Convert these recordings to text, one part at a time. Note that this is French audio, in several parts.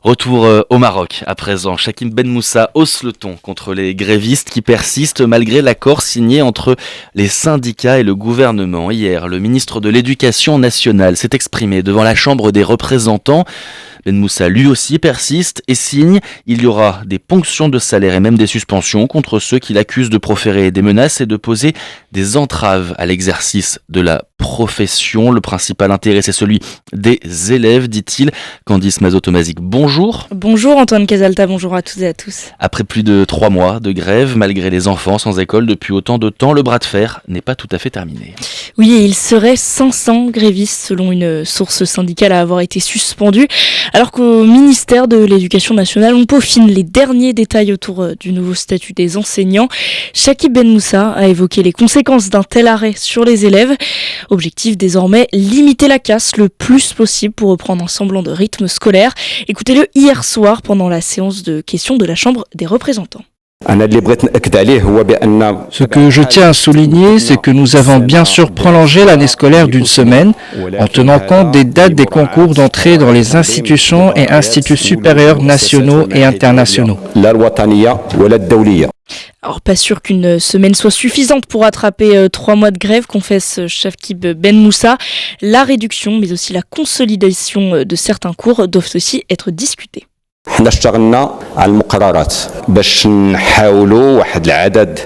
Retour au Maroc à présent. Chakim Ben Moussa hausse le ton contre les grévistes qui persistent malgré l'accord signé entre les syndicats et le gouvernement. Hier, le ministre de l'Éducation nationale s'est exprimé devant la Chambre des représentants. Ben Moussa lui aussi persiste et signe. Il y aura des ponctions de salaire et même des suspensions contre ceux qui l'accusent de proférer des menaces et de poser des entraves à l'exercice de la profession. Le principal intérêt, c'est celui des élèves, dit-il. Candice Mazotomazik, bonjour. Bonjour Antoine Casalta, bonjour à toutes et à tous. Après plus de 3 mois de grève, malgré les enfants sans école depuis autant de temps, le bras de fer n'est pas tout à fait terminé. Oui, et il serait 500 grévistes selon une source syndicale à avoir été suspendus, alors qu'au ministère de l'Éducation nationale, on peaufine les derniers détails autour du nouveau statut des enseignants. Chakim Ben Moussa a évoqué les conséquences d'un tel arrêt sur les élèves. Objectif désormais, limiter la casse le plus possible pour reprendre un semblant de rythme scolaire. Écoutez-le hier soir pendant la séance de questions de la Chambre des représentants. Ce que je tiens à souligner, c'est que nous avons bien sûr prolongé l'année scolaire d'une semaine en tenant compte des dates des concours d'entrée dans les institutions et instituts supérieurs nationaux et internationaux. Alors pas sûr qu'une semaine soit suffisante pour rattraper 3 mois de grève, confesse Chakim Ben Moussa. La réduction mais aussi la consolidation de certains cours doivent aussi être discutées.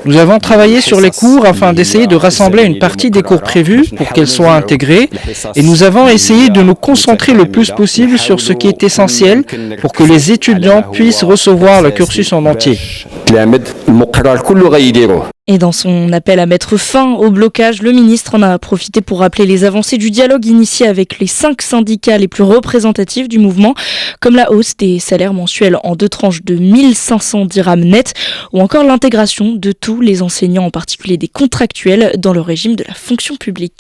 Nous avons travaillé sur les cours afin d'essayer de rassembler une partie des cours prévus pour qu'elles soient intégrées et nous avons essayé de nous concentrer le plus possible sur ce qui est essentiel pour que les étudiants puissent recevoir le cursus en entier. Et dans son appel à mettre fin au blocage, le ministre en a profité pour rappeler les avancées du dialogue initié avec les 5 syndicats les plus représentatifs du mouvement, comme la hausse des salaires mensuels en 2 tranches de 1500 dirhams net, ou encore l'intégration de tous les enseignants, en particulier des contractuels, dans le régime de la fonction publique.